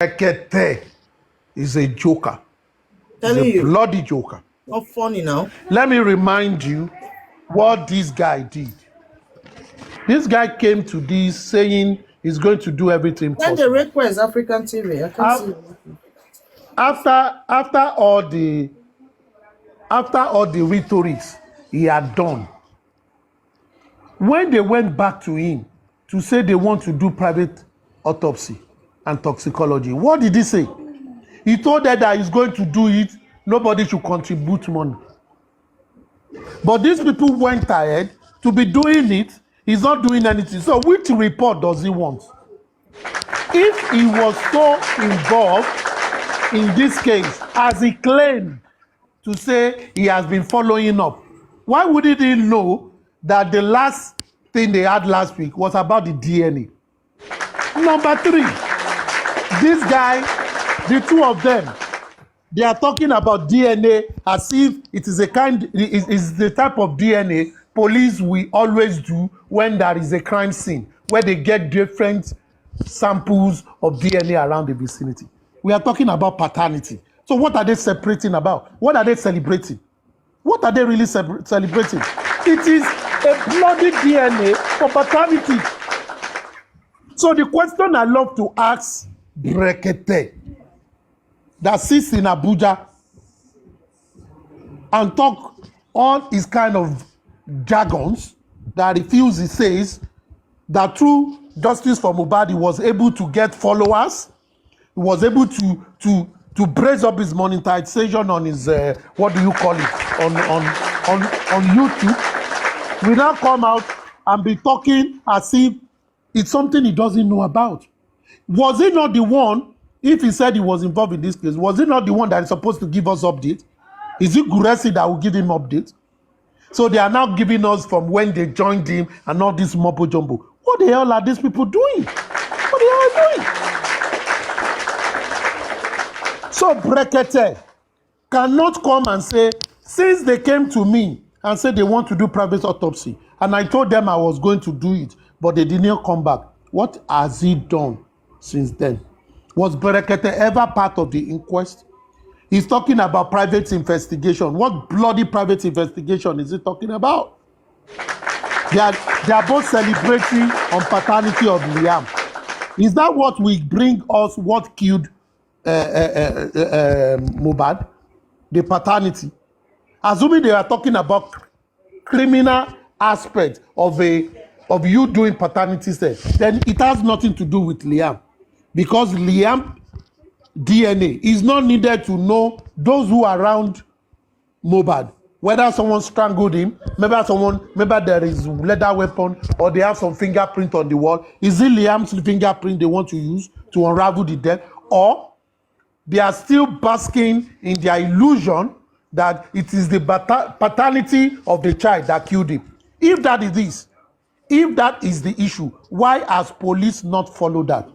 BEREKETE is a joker. He's Telling a you, bloody joker. not funny now. Let me remind you what this guy did. This guy came to this saying he's going to do everything Then the possible. request African TV. I can see. After all the rhetorics he had done, when they went back to him to say they want to do private autopsy and toxicology, what did he say? He told them that he's going to do it, nobody should contribute money. But these people went ahead to be doing it. He's not doing anything. So which report does he want? If he was so involved in this case, as he claimed to say he has been following up, why wouldn't he know that the last thing they had last week was about the DNA? Number three, this guy, the two of them, they are talking about DNA as if it is is the type of DNA police will always do when there is a crime scene, where they get different samples of DNA around the vicinity. We are talking about paternity. So what are they separating about? What are they celebrating? What are they really celebrating? It is a bloody DNA for paternity. So the question I love to ask BEREKETE, that sits in Abuja and talk all his kind of jargons, that refuses, says that through justice for Mohbad he was able to get followers, he was able to brace up his monetization on his what do you call it, on YouTube. We now come out and be talking as if it's something he doesn't know about. Was he not the one? If he said he was involved in this case, was he not the one that is supposed to give us update? Is it Guresi that will give him update? So they are now giving us from when they joined him and all this mumbo jumbo. What the hell are these people doing? What the hell are they doing? So BEREKETE cannot come and say, since they came to me and said they want to do private autopsy, and I told them I was going to do it, but they did not come back. What has he done since then? Was BEREKETE ever part of the inquest? He's talking about private investigation. What bloody private investigation is he talking about? They are both celebrating on paternity of Liam. Is that what will bring us what killed Mohbad? The paternity. Assuming they are talking about criminal aspect of you doing paternity test, then it has nothing to do with Liam. Because Liam DNA is not needed to know those who are around Mohbad, whether someone strangled him, maybe there is leather weapon, or they have some fingerprint on the wall. Is it Liam's fingerprint they want to use to unravel the death, or they are still basking in their illusion that it is the paternity of the child that killed him? If that is the issue, why has police not followed that?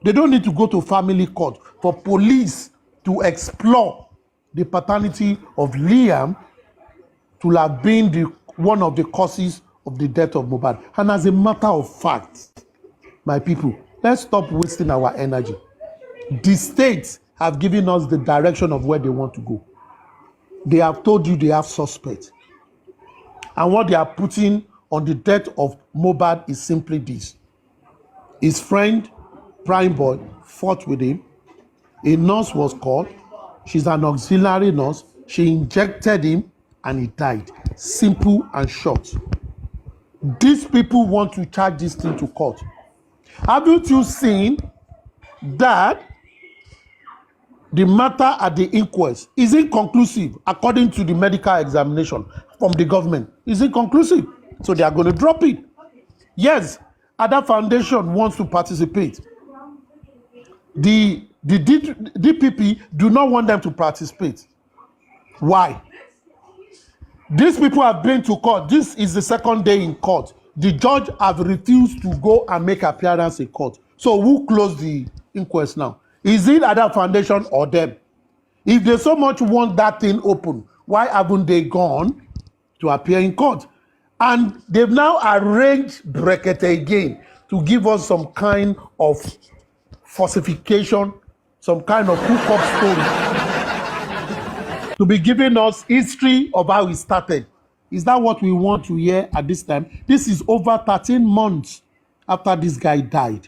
They don't need to go to family court for police to explore the paternity of Liam to have been one of the causes of the death of Mohbad. And as a matter of fact, my people, let's stop wasting our energy. The states have given us the direction of where they want to go. They have told you they have suspects. And what they are putting on the death of Mohbad is simply this. His friend, Prime Boy, fought with him. A nurse was called. She's an auxiliary nurse. She injected him and he died. Simple and short. These people want to charge this thing to court. Haven't you seen that the matter at the inquest is inconclusive according to the medical examination from the government? Is inconclusive. So they are going to drop it. Yes, other foundation wants to participate. The DPP do not want them to participate. Why? These people have been to court. This is the second day in court. The judge have refused to go and make appearance in court. So who closed the inquest now? Is it other foundation or them? If they so much want that thing open, why haven't they gone to appear in court? And they've now arranged BEREKETE again to give us some kind of falsification some kind of hookup story, to be giving us history of how it started. Is that what we want to hear at this time? This is over 13 months after this guy died.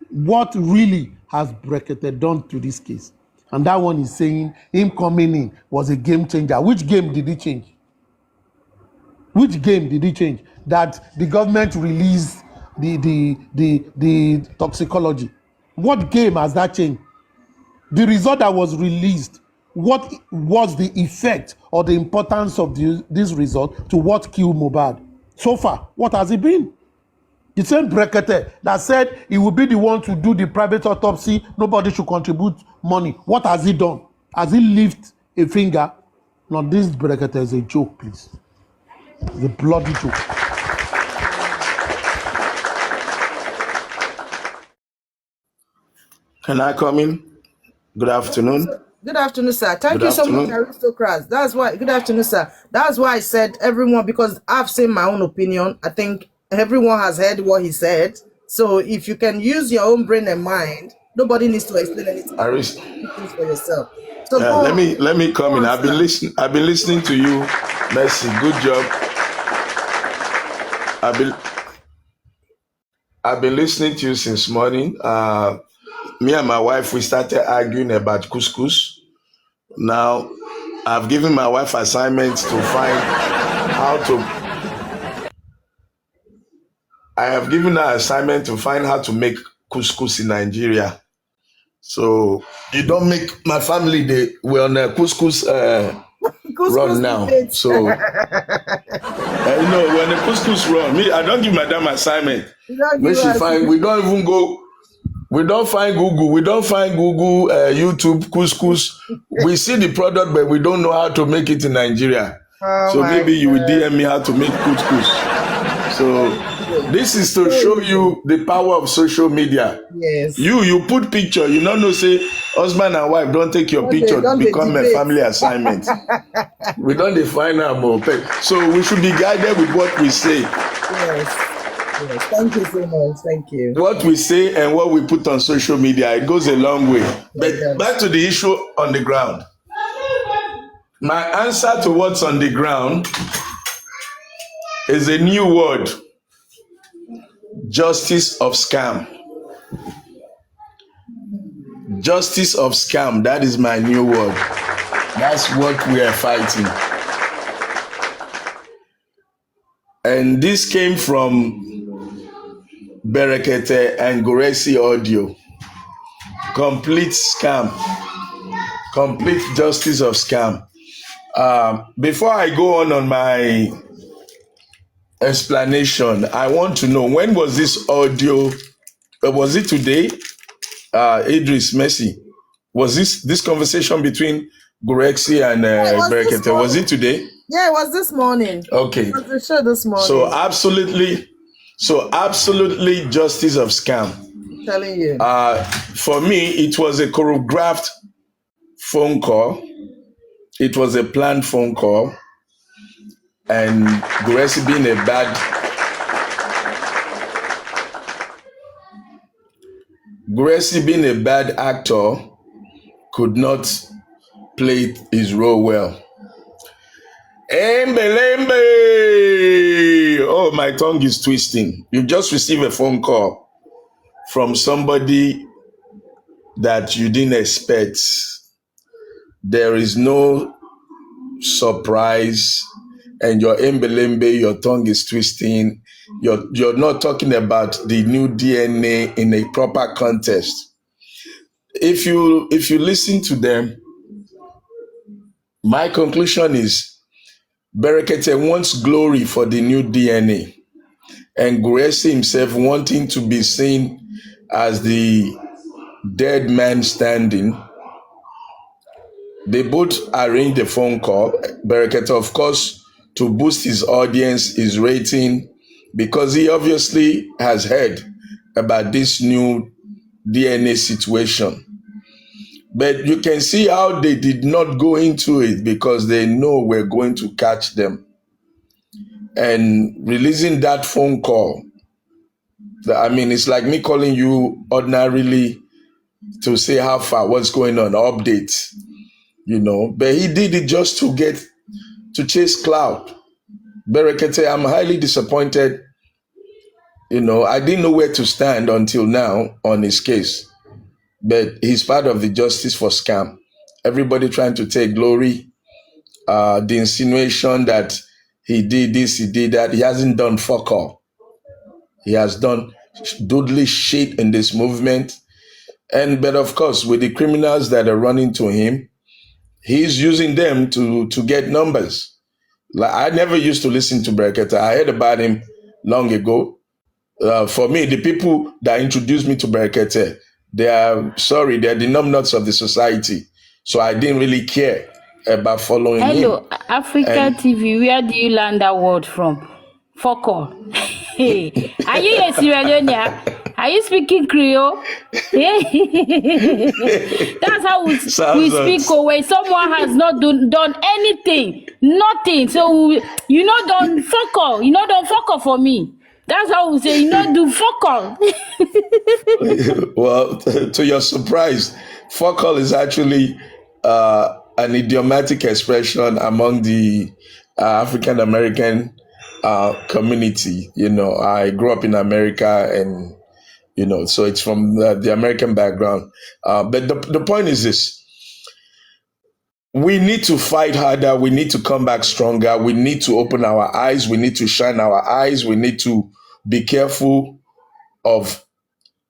What really has Berekete done to this case? And that one is saying him coming in was a game changer. Which game did he change? Which game did he change? That the government released the toxicology. What game has that changed? The result that was released, what was the effect or the importance of this result to what killed Mohbad? So far, what has it been? The same Berekete that said he will be the one to do the private autopsy, nobody should contribute money. What has he done? Has he lifted a finger? Now, this Berekete is a joke, please. It's a bloody joke. Can I come in? Good afternoon. Good afternoon, sir. Thank Good you so much, afternoon. aristocrats. That's why. Good afternoon, sir. That's why I said everyone, because I've seen my own opinion. I think everyone has heard what he said. So if you can use your own brain and mind, nobody needs to explain anything. Aris, Things for yourself. So let me come in. I've been listening to you. Mercy, good job. I've been listening to you since morning. Me and my wife, we started arguing about couscous. Now, I've given my wife assignments to find how to. I have given her assignment to find how to make couscous in Nigeria. So you don't make my family. We're on a couscous run now. So you know, when the couscous run, me, I don't give madam assignment. When she find, we don't even go. We don't find Google. We don't find Google, YouTube, couscous. We see the product, but we don't know how to make it in Nigeria. So maybe you will DM me how to make couscous. So this is to show you the power of social media. Yes. You put picture. You don't know, say husband and wife don't take your picture, become a family assignment. We don't define our more. So we should be guided with what we say. Yes. Yes, thank you so much. Thank you. What we say and what we put on social media, it goes a long way. But back to the issue on the ground. My answer to what's on the ground is a new word: justice of scam. Justice of scam. That is my new word. That's what we are fighting. And this came from Berekete and Goresi audio. Complete scam. Complete justice of scam. Before I go on my explanation, I want to know, when was this audio? Was it today? Idris, Messi. Was this conversation between Goresi and Berekete? Was it today? Yeah, it was this morning. Okay. It was the show this morning. So absolutely justice of scam. I'm telling you. For me, it was a choreographed phone call. It was a planned phone call. And Goresi being a bad actor could not play his role well. Oh, my tongue is twisting. You've just received a phone call from somebody that you didn't expect. There is no surprise, and your your tongue is twisting. You're not talking about the new DNA in a proper context. If you listen to them, my conclusion is Berekete wants glory for the new DNA, and Goresi himself wanting to be seen as the dead man standing. They both arranged the phone call. Berekete, of course, to boost his audience, his rating, because he obviously has heard about this new DNA situation. But you can see how they did not go into it because they know we're going to catch them. And releasing that phone call, I mean, it's like me calling you ordinarily to say how far, what's going on, updates, But he did it just to chase clout. Berekete, I'm highly disappointed. I didn't know where to stand until now on his case. But he's part of the justice for scam. Everybody trying to take glory. The insinuation that he did this, he did that. He hasn't done fuck all. He has done doodly shit in this movement. But of course, with the criminals that are running to him, he's using them to get numbers. Like, I never used to listen to Berekete. I heard about him long ago. For me, the people that introduced me to Berekete, they're the numbnuts of the society. So I didn't really care about following him. Hello, Africa TV, where do you learn that word from? Foko. Hey, are you a Sierra Leonean? Are you speaking Creole? That's how we speak when someone has not done anything, nothing. So don't foko for me. That's how we say, do foko. Well, to your surprise, foko is actually an idiomatic expression among the African American community. I grew up in America, and so it's from the American background. But the point is this: we need to fight harder. We need to come back stronger. We need to open our eyes. We need to shine our eyes. We need to be careful of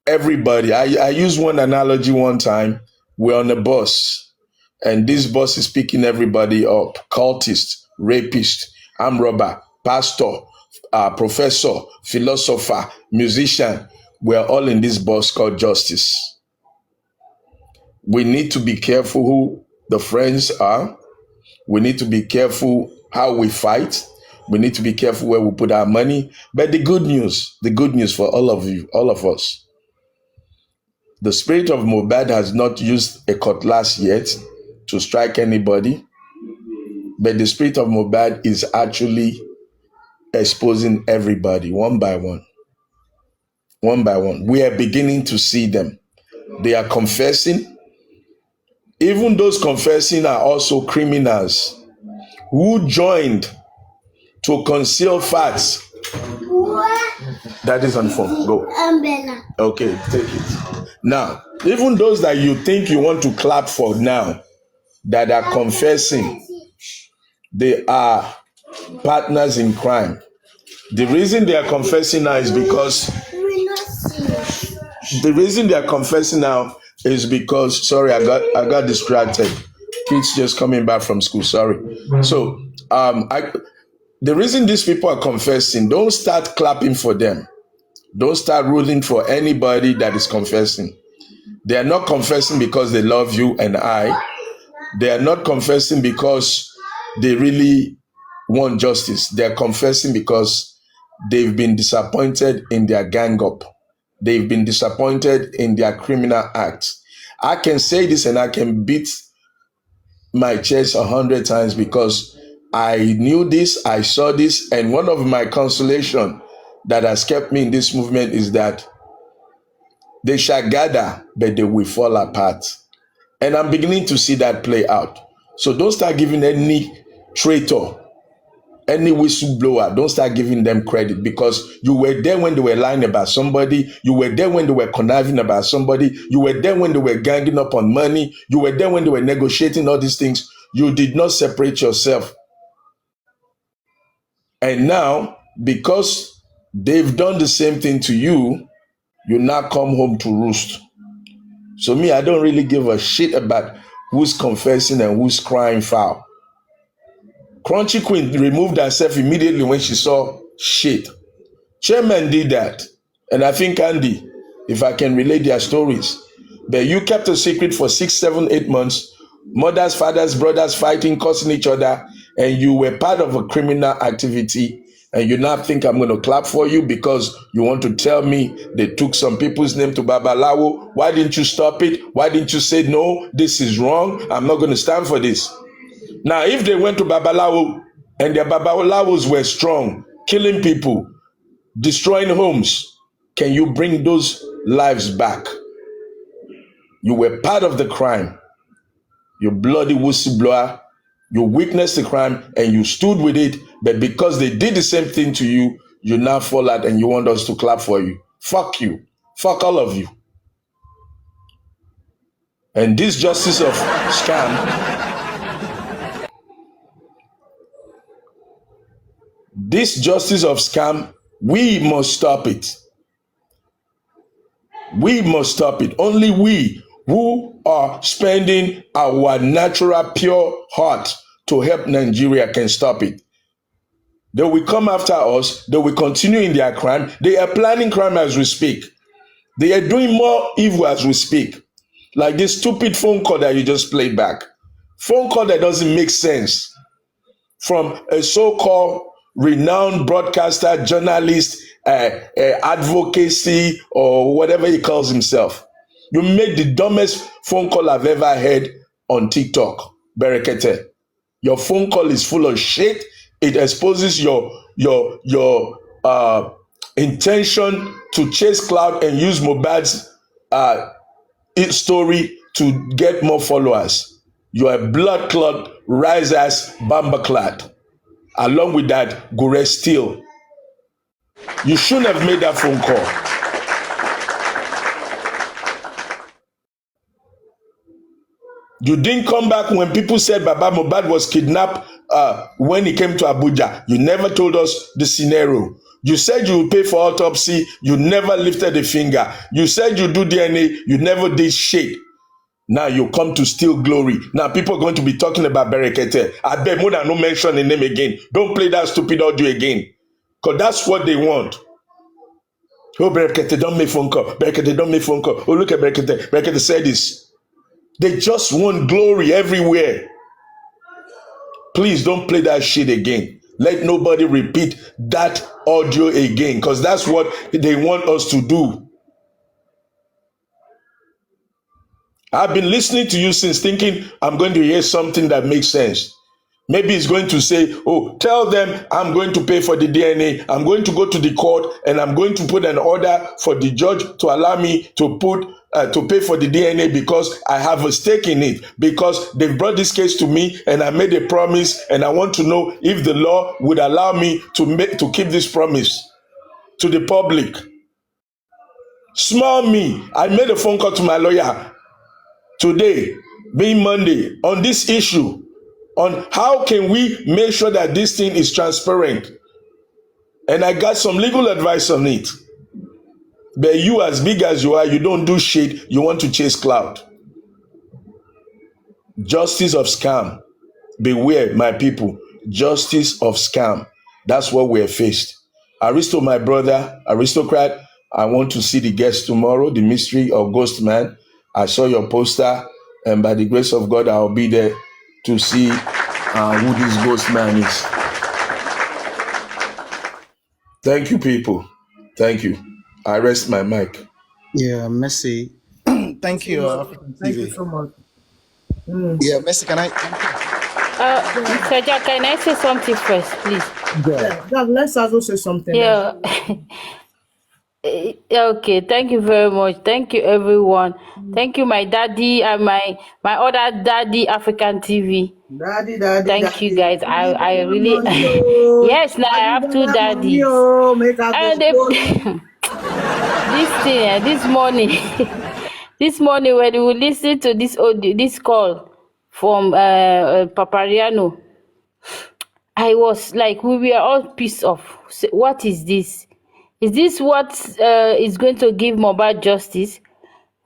everybody. I used one analogy one time. We're on a bus, and this bus is picking everybody up: cultist, rapist, armed robber, pastor, professor, philosopher, musician. We're all in this bus called justice. We need to be careful who the friends are. We need to be careful how we fight. We need to be careful where we put our money. But the good news for all of you, all of us, the spirit of Mohbad has not used a cutlass yet to strike anybody. But the spirit of Mohbad is actually exposing everybody one by one. One by one. We are beginning to see them. They are confessing. Even those confessing are also criminals who joined to conceal facts. That is on phone. Go. Okay, take it. Now, even those that you think you want to clap for now, that are confessing, they are partners in crime. The reason they are confessing now is because sorry, I got distracted. Kids just coming back from school. Sorry. So the reason these people are confessing, don't start clapping for them. Don't start rooting for anybody that is confessing. They are not confessing because they love you and I. They are not confessing because they really want justice. They are confessing because they've been disappointed in their gang up. They've been disappointed in their criminal acts. I can say this and I can beat my chest 100 times because I knew this, I saw this, and one of my consolation that has kept me in this movement is that they shall gather, but they will fall apart. And I'm beginning to see that play out. So don't start giving any traitor, any whistleblower, don't start giving them credit because you were there when they were lying about somebody. You were there when they were conniving about somebody. You were there when they were ganging up on money. You were there when they were negotiating all these things. You did not separate yourself. And now, because they've done the same thing to you, you now come home to roost. So me, I don't really give a shit about who's confessing and who's crying foul. Crunchy Queen removed herself immediately when she saw shit. Chairman did that. And I think Andy, if I can relate their stories. But you kept a secret for 6, 7, 8 months. Mothers, fathers, brothers fighting, cursing each other. And you were part of a criminal activity. And you now think I'm going to clap for you because you want to tell me they took some people's name to Babalawo. Why didn't you stop it? Why didn't you say, no, this is wrong? I'm not going to stand for this. Now, if they went to Babalawo and their Babalawos were strong, killing people, destroying homes, can you bring those lives back? You were part of the crime. You bloody whistleblower. You witnessed the crime and you stood with it. But because they did the same thing to you, you now fall out and you want us to clap for you. Fuck you. Fuck all of you. And this justice of scam, we must stop it. We must stop it. Only we who are spending our natural pure heart to help Nigeria can stop it. They will come after us. They will continue in their crime. They are planning crime as we speak. They are doing more evil as we speak. Like this stupid phone call that you just played back. Phone call that doesn't make sense from a so-called renowned broadcaster, journalist, advocacy, or whatever he calls himself. You made the dumbest phone call I've ever heard on TikTok, Berekete. Your phone call is full of shit. It exposes your intention to chase clout and use Mohbad's story to get more followers. You are a blood clot, rise ass, bamba clad. Along with that, Gore Steel. You shouldn't have made that phone call. You didn't come back when people said Baba Mohbad was kidnapped when he came to Abuja. You never told us the scenario. You said you would pay for autopsy. You never lifted a finger. You said you do DNA. You never did shit. Now you come to steal glory. Now people are going to be talking about Berekete. I bet more than no mention the name again. Don't play that stupid audio again. Because that's what they want. Oh, Berekete, don't make phone call. Berekete, don't make phone call. Oh, look at Berekete. Berekete said this. They just want glory everywhere. Please don't play that shit again. Let nobody repeat that audio again. Because that's what they want us to do. I've been listening to you since thinking I'm going to hear something that makes sense. Maybe it's going to say, oh, tell them I'm going to pay for the DNA. I'm going to go to the court and I'm going to put an order for the judge to allow me to pay for the DNA because I have a stake in it, because they've brought this case to me and I made a promise and I want to know if the law would allow me to keep this promise to the public. Small me. I made a phone call to my lawyer today, being Monday, on this issue, on how can we make sure that this thing is transparent. And I got some legal advice on it. But you, as big as you are, you don't do shit. You want to chase clout. Justice of scam. Beware, my people. Justice of scam. That's what we're faced. Aristo, my brother, aristocrat, I want to see the guest tomorrow, the mystery of Ghost Man. I saw your poster, and by the grace of God, I'll be there to see who this Ghost Man is. Thank you, people. Thank you. I rest my mic. Yeah, Messi. Thank you, African Thank TV. you so much. Yeah, Messi, can I? Mr. Jack, can I say something first, please? Yeah, let's also say something. Yeah. Okay, thank you very much. Thank you, everyone. Thank you, my daddy and my other daddy, African TV. Daddy. Thank you, guys. I really yes. Now I have two daddies. And this morning, this morning when we listen to this audio, this call from Papariano, I was like, we were all pissed off. What is this? Is this what is going to give Mohbad justice?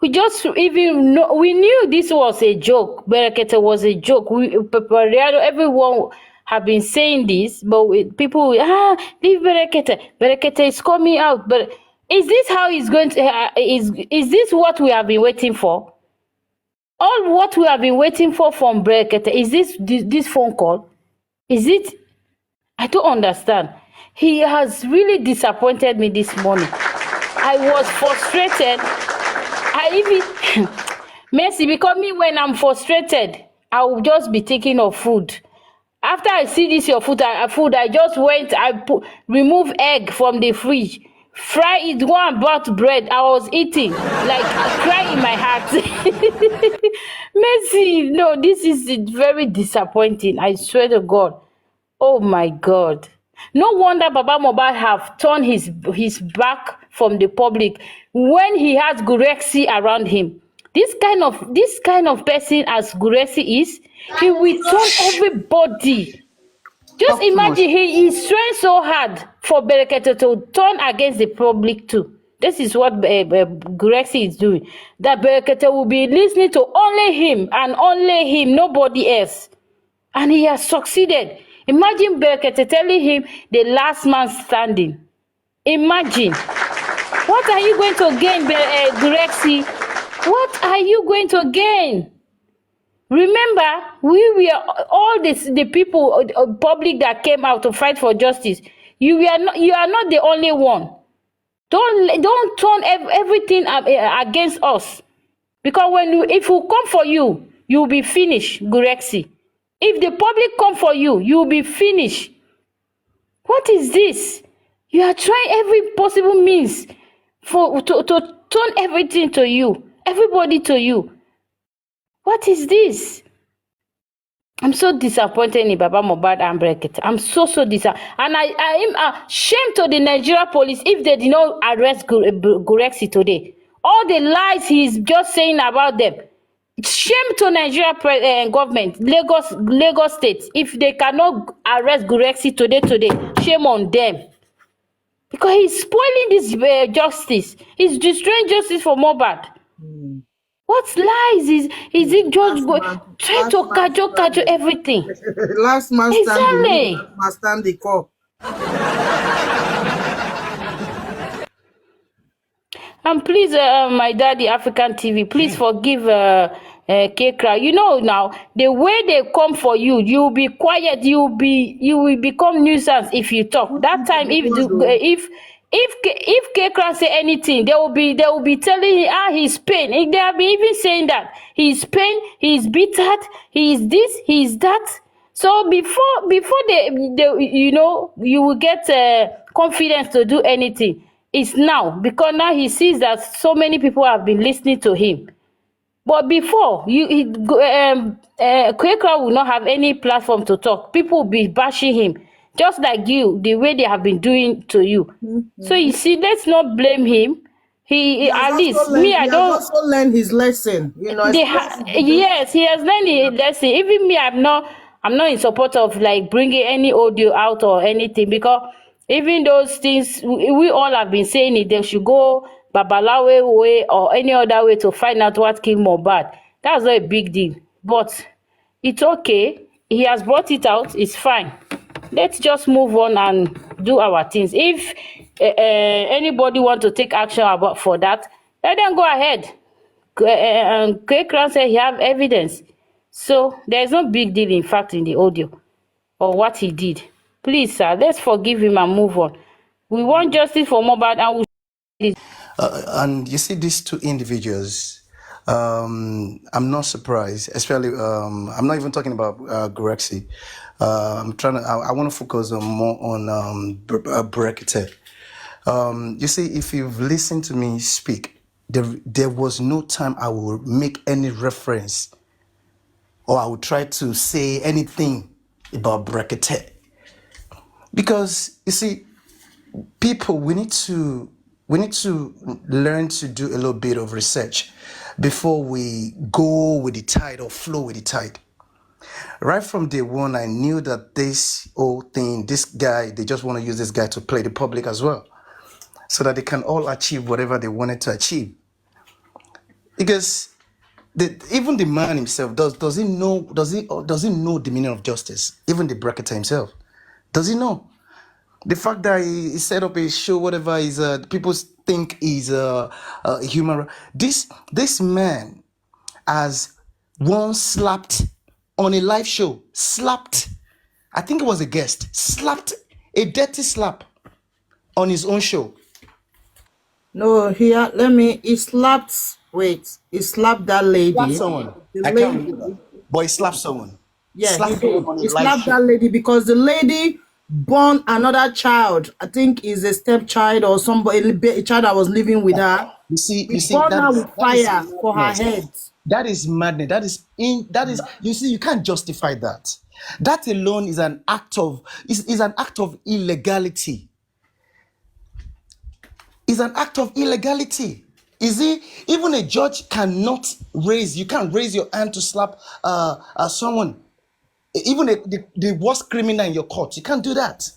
We just even know, we knew this was a joke. Berekete was a joke. Everyone have been saying this, but people leave Berekete. Berekete is coming out. But is this how he's going to? Is this what we have been waiting for? All what we have been waiting for from Berekete is this phone call? Is it? I don't understand. He has really disappointed me this morning. I was frustrated. I even Mercy, because me when I'm frustrated, I will just be thinking of food. After I see this your food, I just went, remove egg from the fridge, Fry it, go and bought bread. I was eating, like crying in my heart. Mercy, no, this is very disappointing. I swear to God. Oh my God. No wonder Baba Mohbad have turned his back from the public when he has Gurexi around him. This kind of person as Gurexi is, he will turn everybody. Just imagine he is trying so hard for Berekete to turn against the public too. This is what Gurexi is doing. That Berekete will be listening to only him and only him, nobody else. And he has succeeded. Imagine Berekete telling him the last man standing. Imagine. What are you going to gain, Gurexi? What are you going to gain? Remember, we were all the people, public that came out to fight for justice. You are not the only one. Don't turn everything against us. Because if we come for you, you'll be finished, Gurexi. If the public come for you, you'll be finished. What is this? You are trying every possible means to turn everything to you, everybody to you. What is this? I'm so disappointed in Baba Mohbad and Berekete. I'm so disappointed. And I am ashamed to the Nigeria police if they did not arrest Gurexi today. All the lies he's just saying about them. Shame to Nigeria government, Lagos State, if they cannot arrest Gurexi today, shame on them. Because he's spoiling this justice. He's destroying justice for Mohbad. What lies is it just trying to catch everything? Last man Exactly. must stand the call. And please, my daddy, African TV, please forgive Kekra. You know now, the way they come for you, you'll be quiet. You will become nuisance if you talk. That time, if Kekra say anything, they will be telling him, he's pain. They have been even saying that he's pain, he's bitter, he is this, he is that. So before they you will get confidence to do anything. It's now, because now he sees that so many people have been listening to him. But before, Kwekra will not have any platform to talk. People will be bashing him, just like you, the way they have been doing to you. So you see, let's not blame him. He at least me, I don't. He has also learned his lesson. You know. Yes, he has learned his lesson. Even me, I'm not in support of like bringing any audio out or anything, because even those things we all have been saying it, they should go Babalawe way or any other way to find out what killed Mohbad. That's not a big deal. But it's okay. He has brought it out. It's fine. Let's just move on and do our things. If anybody want to take action for that, let them go ahead. Kekran said he have evidence. So there's no big deal, in fact, in the audio or what he did. Please, sir, let's forgive him and move on. We want justice for Mohbad, and and you see these two individuals, I'm not surprised, especially, I'm not even talking about Gurexi. I want to focus more on Berekete. You see, if you've listened to me speak, there was no time I will make any reference or I will try to say anything about Berekete. Because, you see, people, we need to learn to do a little bit of research before we go with the tide or flow with the tide. Right from day one, I knew that this whole thing, this guy, they just want to use this guy to play the public as well, so that they can all achieve whatever they wanted to achieve. Because even the man himself, does he know the meaning of justice? Even the Berekete himself, does he know? The fact that he set up a show, whatever, is people think is human. This man has once slapped on a live show. Slapped, I think it was a guest. Slapped a dirty slap on his own show. No, he slapped. Wait, he slapped that lady. Slapped someone. I can't remember. But he slapped someone. Yeah, he slapped that lady because the lady born another child. I think is a stepchild or somebody, a child that was living with her. You see, He burned her with that is fire for her madness. head. That is madness. That is, you see, you can't justify that. That alone is an act of illegality. Is an act of illegality. Is it even a judge cannot raise? You can't raise your hand to slap someone, even the worst criminal in your court. You can't do that.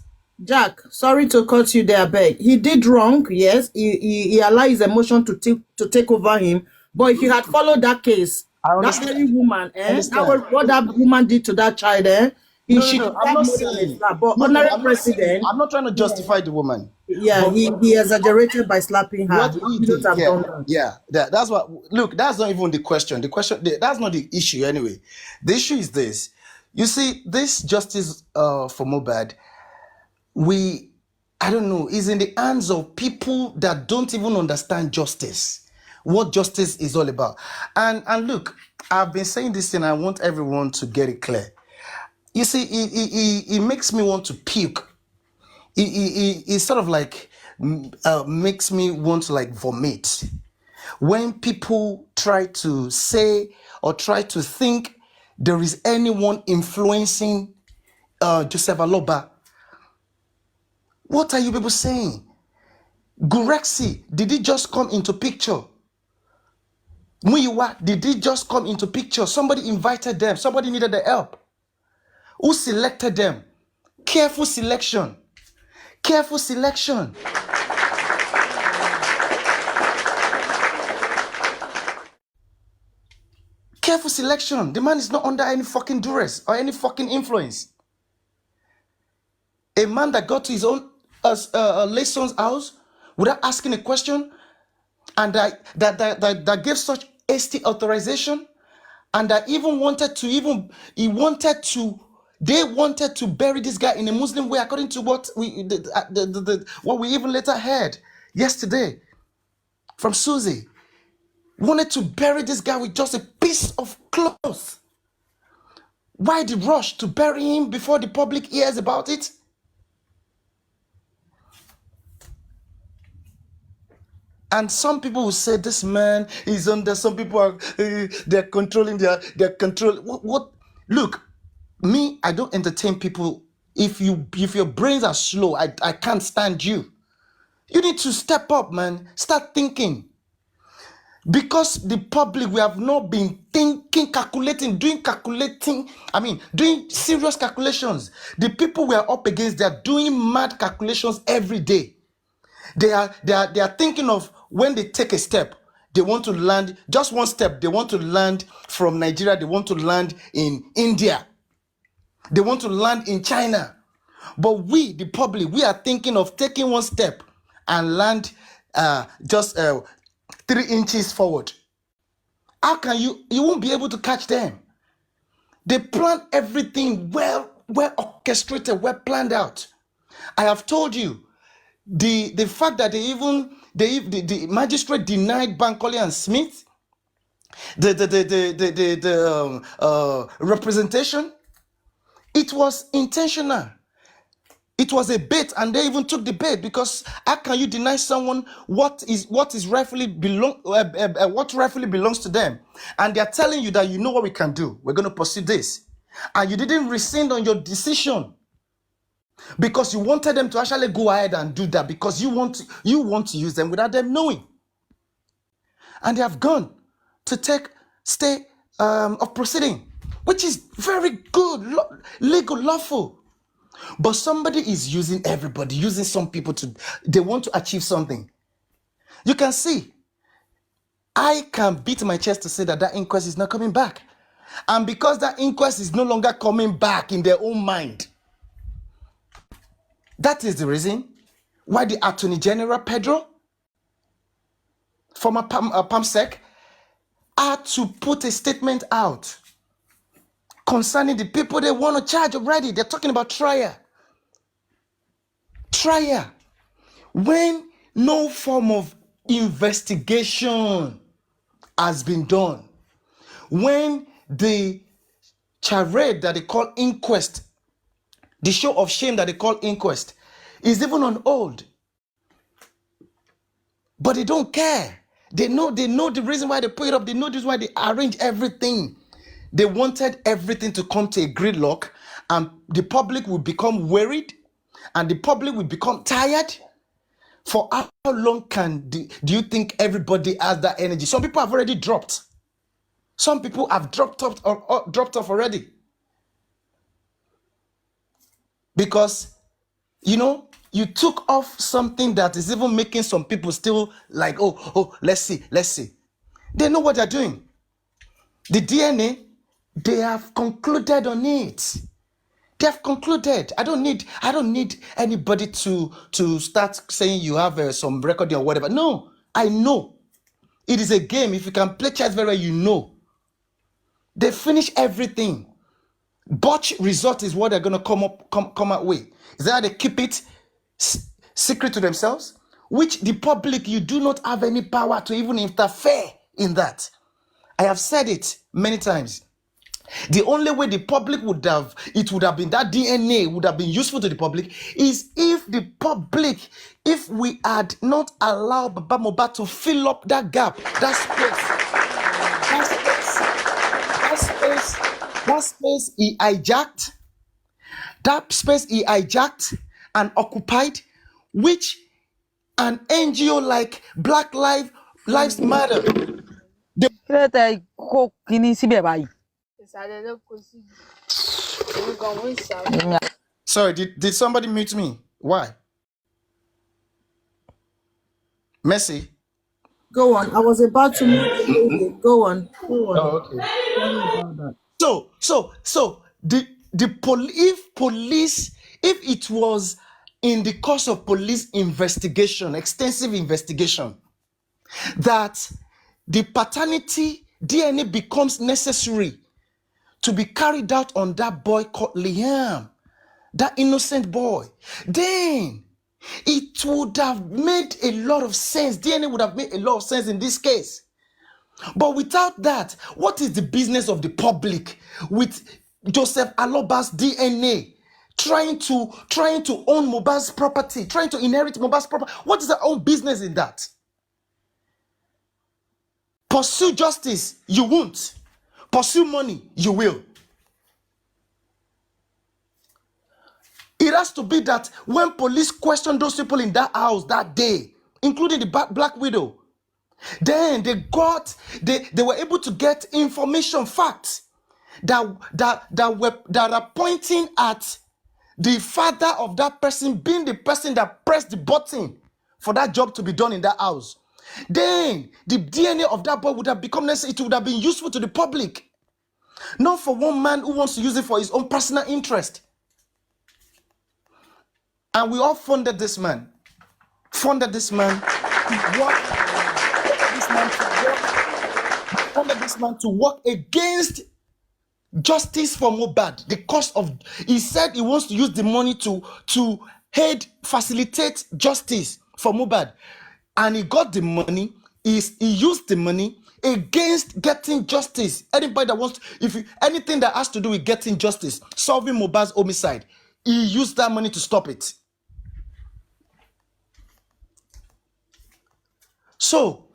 Jack, sorry to cut you there, beg. He did wrong, yes. He allowed his emotion to take over him. But if you had followed that case, I that understand. very woman, Understand. what that woman did to that child, she No. I'm deserved not more than a saying. slap. But No. honorary I'm not saying. president, I'm not trying to justify the woman. yeah, But he exaggerated by slapping her. what he He shouldn't did, have done that. that's what. Look, that's not even the question. That's not the issue anyway. The issue is this. You see, this justice for Mohbad, I don't know, is in the hands of people that don't even understand justice, what justice is all about. And look, I've been saying this thing. I want everyone to get it clear. You see, it makes me want to puke. It sort of like makes me want to like vomit when people try to say or try to think there is anyone influencing Joseph Aloba. What are you people saying? Gurexi, did it just come into picture? Muyiwa, did it just come into picture? Somebody invited them. Somebody needed the help. Who selected them? Careful selection. Careful selection. Careful selection. The man is not under any fucking duress or any fucking influence. A man that got to his own Lason's house without asking a question, and that gave such hasty authorization, and that even they wanted to bury this guy in a Muslim way, according to what what we even later heard yesterday from Susie. Wanted to bury this guy with just a piece of cloth. Why the rush to bury him before the public hears about it? And some people will say this man is under. Some people are they're controlling their control. What? Look, me, I don't entertain people. If your brains are slow, I can't stand you. You need to step up, man. Start thinking. Because the public, we have not been thinking, doing serious calculations. The people we are up against, they are doing mad calculations every day. They are thinking of when they take a step, they want to land just one step. They want to land from Nigeria. They want to land in India. They want to land in China. But we, the public, we are thinking of taking one step and land just 3 inches forward. How can you won't be able to catch them? They plan everything well orchestrated, well planned out. I have told you, the fact that the magistrate denied Bankole and Smith the representation, it was intentional. It was a bait, and they even took the bait, because how can you deny someone what rightfully belongs to them? And they are telling you that, you know what we can do, we're going to pursue this, and you didn't rescind on your decision because you wanted them to actually go ahead and do that, because you want to use them without them knowing. And they have gone to take stay of proceeding, which is very good, legal, lawful. But somebody is using everybody, using some people they want to achieve something. You can see, I can beat my chest to say that inquest is not coming back. And because that inquest is no longer coming back in their own mind, that is the reason why the Attorney General, Pedro, former PAMSEC, had to put a statement out concerning the people they want to charge already. They're talking about trial. Trial. When no form of investigation has been done, when the charade that they call inquest The show of shame that they call inquest is even on hold. But they don't care. They know the reason why they put it up. They know this why they arrange everything. They wanted everything to come to a gridlock, and the public will become worried, and the public will become tired. For how long do you think everybody has that energy? Some people have already dropped. Some people have dropped off already. Because, you took off something that is even making some people still like, oh, let's see. They know what they're doing. The DNA, they have concluded on it. They have concluded. I don't need anybody to start saying you have some recording or whatever. No, I know. It is a game. If you can play chess very well, you know. They finish everything. Botch result is what they're going to come out with. Is that they keep it secret to themselves? Which the public, you do not have any power to even interfere in that. I have said it many times. The only way the public would have been, that DNA would have been useful to the public, is if we had not allowed Baba Mohbad to fill up that gap, that space he hijacked, and occupied, which an NGO like Black Lives Matter. Sorry, did somebody mute me? Why? Messi? Go on. I was about to mute you. Go on. Oh, okay. So if it was in the course of police investigation, extensive investigation, that the paternity DNA becomes necessary to be carried out on that boy called Liam, that innocent boy, then it would have made a lot of sense. DNA would have made a lot of sense in this case. But without that, what is the business of the public with Joseph Aloba's DNA trying to own Mohbad's property, trying to inherit Mohbad's property? What is their own business in that? Pursue justice, you won't. Pursue money, you will. It has to be that when police question those people in that house that day, including the Black Widow, then they were able to get information, facts that are pointing at the father of that person being the person that pressed the button for that job to be done in that house. Then the DNA of that boy would have become necessary. It would have been useful to the public, not for one man who wants to use it for his own personal interest. And we all funded this man to work against justice for Mohbad. The cost of, he said he wants to use the money to facilitate justice for Mohbad, and he got the money. He used the money against getting justice. Anybody that wants, anything that has to do with getting justice, solving Mohbad's homicide, he used that money to stop it. So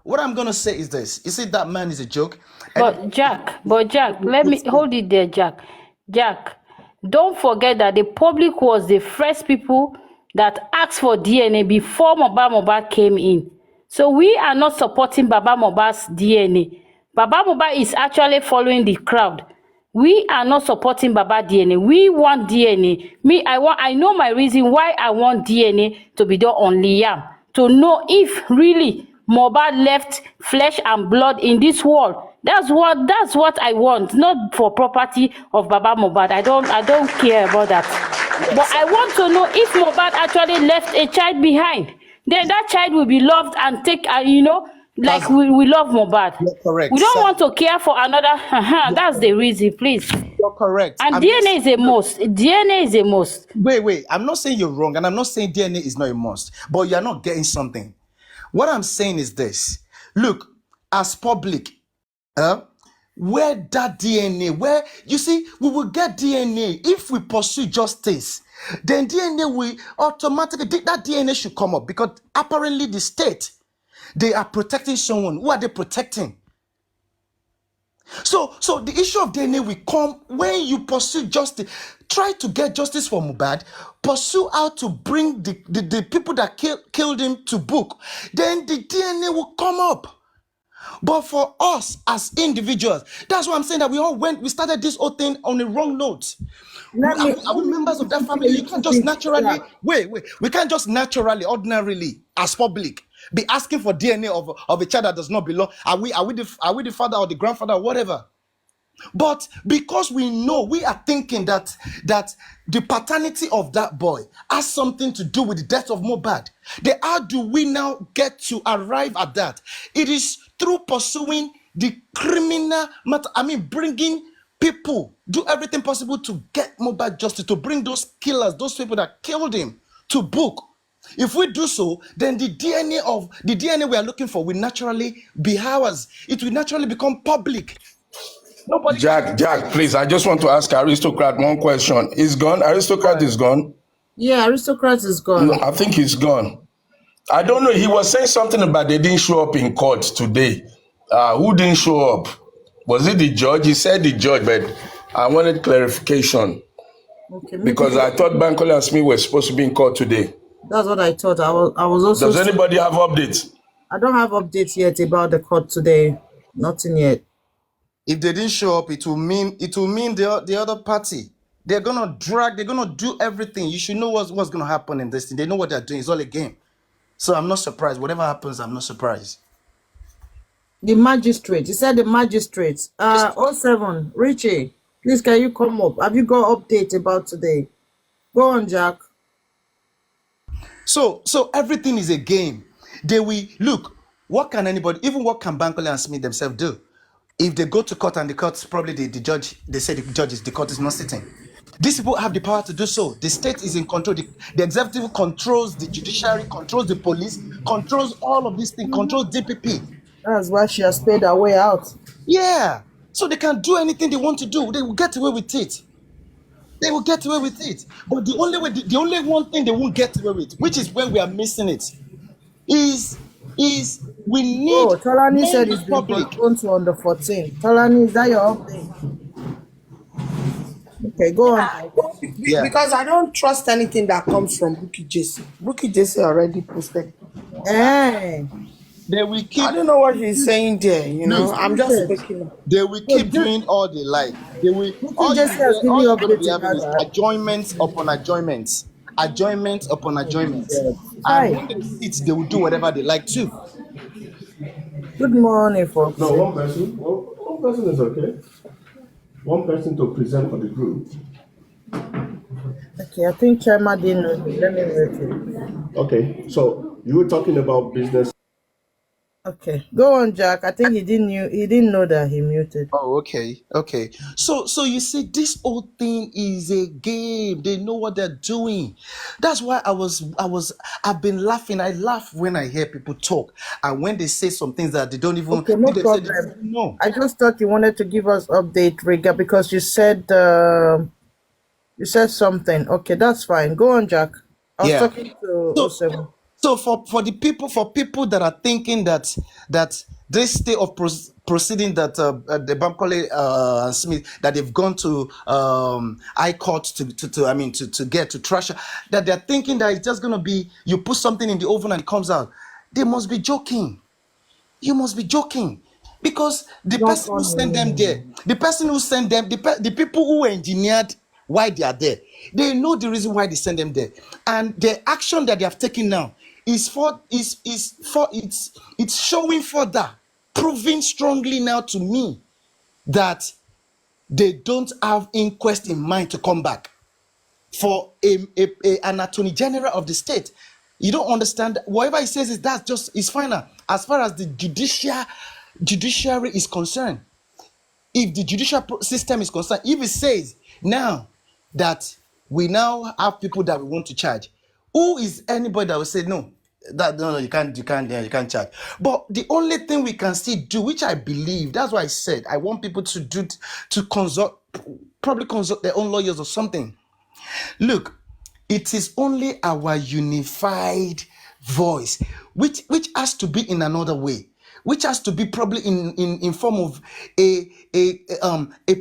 what I'm gonna say is this: you see, that man is a joke. But Jack, let me hold it there, Jack. Jack, don't forget that the public was the first people that asked for DNA before Mohbad came in. So we are not supporting Baba Mohbad's DNA. Baba Mohbad is actually following the crowd. We are not supporting Baba DNA. We want DNA. I know my reason why I want DNA to be done on Liam, to know if really Mohbad left flesh and blood in this world. That's what I want, not for property of Baba Mohbad. I don't care about that. Yes. But I want to know if Mohbad actually left a child behind. Then that child will be loved and take, we love Mohbad. You're correct. We don't want to care for another. That's the reason, please. You're correct. And DNA is a must. DNA is a must. Wait. I'm not saying you're wrong, and I'm not saying DNA is not a must, but you're not getting something. What I'm saying is this. Look, as public, where that DNA, where you see, we will get DNA if we pursue justice. Then DNA will automatically, that DNA should come up because apparently the state, they are protecting someone. Who are they protecting? So the issue of DNA will come when you pursue justice. Try to get justice for Mohbad. Pursue how to bring the people that killed him to book. Then the DNA will come up. But for us as individuals, that's why I'm saying that we started this whole thing on the wrong note. Are we members of that family? You can't just naturally, we can't just naturally, ordinarily, as public, be asking for DNA of a child that does not belong. Are we the father or the grandfather or whatever? But because we know, we are thinking that the paternity of that boy has something to do with the death of Mohbad. Then how do we now get to arrive at that? It is through pursuing the criminal matter. I mean, bringing people, do everything possible to get Mohbad justice, to bring those killers, those people that killed him to book. If we do so, then the DNA we are looking for will naturally be ours. It will naturally become public. Nobody Jack, please, I just want to ask Aristocrat one question. Is gone? Aristocrat is gone? Yeah, Aristocrat is gone. No, I think he's gone. I don't know. He was saying something about they didn't show up in court today. Who didn't show up? Was it the judge? He said the judge, but I wanted clarification. Okay, because I thought Bankole and Smith were supposed to be in court today. That's what I thought. I was also. Does anybody have updates? I don't have updates yet about the court today. Nothing yet. If they didn't show up, it will mean the other party. They're gonna do everything. You should know what's gonna happen in this thing. They know what they're doing. It's all a game. So I'm not surprised. Whatever happens, I'm not surprised. The magistrate. He said the magistrate. 07. Richie, please can you come up? Have you got update about today? Go on, Jack. So everything is a game. They will look. What can Bankole and Smith themselves do? If they go to court and the court, probably the judge, they say the court is not sitting. These people have the power to do so. The state is in control. The executive controls the judiciary, controls the police, controls all of these things, controls DPP. That's why she has paid her way out. Yeah. So they can do anything they want to do. They will get away with it. They will get away with it. But the only one thing they won't get away with, which is when we are missing it, is we need. Oh, Tolani said it's been postponed to on the 14th. Tolani, is that your update? Okay, go on. Yeah. Because I don't trust anything that comes from Bukky Jesse. Bukky Jesse already posted. Hey. They will keep. I don't know what he's saying there. I'm just speaking. They will keep doing all they like. They will. All just you're going to be having is adjournments upon adjournments, adjournments upon adjournments. And when they sit, they will do whatever they like to. Good morning, folks. No, one person. One person is okay. One person to present for the group. Okay, I think Chairman didn't know. Let me wait. Okay, so you were talking about business. Okay, go on, Jack. I think he didn't know that he muted. Oh, okay. So you see, this whole thing is a game. They know what they're doing. That's why I've been laughing. I laugh when I hear people talk, and when they say some things that they don't even. Okay, no problem. No. I just thought you wanted to give us update, Riga, because you said something. Okay, that's fine. Go on, Jack. I was talking to 07. So for people that are thinking that this state of proceeding that the Bankole and Smith, that they've gone to High Court to get to trash, that they're thinking that it's just gonna be you put something in the oven and it comes out. They must be joking. You must be joking. Because the person who sent them there, the people who engineered why they are there, they know the reason why they send them there. And the action that they have taken now it's showing further, proving strongly now to me that they don't have inquest in mind to come back for an attorney general of the state. You don't understand. Whatever he says is final. As far as the judiciary is concerned, if the judicial system is concerned, if it says now that we now have people that we want to charge, who is anybody that will say no? That no, you can't charge. But the only thing we can still do, which I believe, that's why I said I want people to probably consult their own lawyers or something. Look, it is only our unified voice, which has to be in another way, which has to be probably in form of a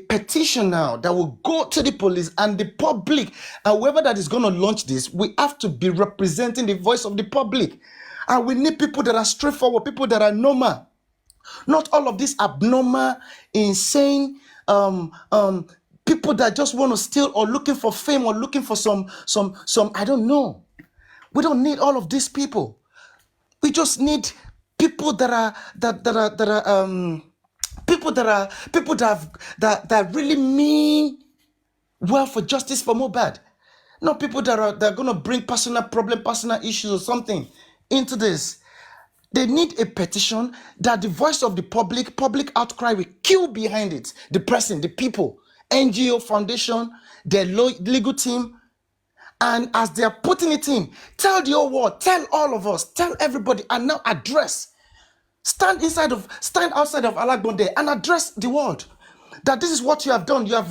petition now that will go to the police and the public, and whoever that is going to launch this, we have to be representing the voice of the public, and we need people that are straightforward, people that are normal, not all of this abnormal, insane people that just want to steal or looking for fame or looking for some I don't know. We don't need all of these people. We just need people that really mean well for justice for Mohbad. Not people that are gonna bring personal issues or something into this. They need a petition that the voice of the public outcry will queue behind it. The person, the people, NGO, foundation, their legal team. And as they are putting it in, tell the whole world, tell all of us, tell everybody, and now address. Stand outside of Alagbonde and address the world. That this is what you have done. You have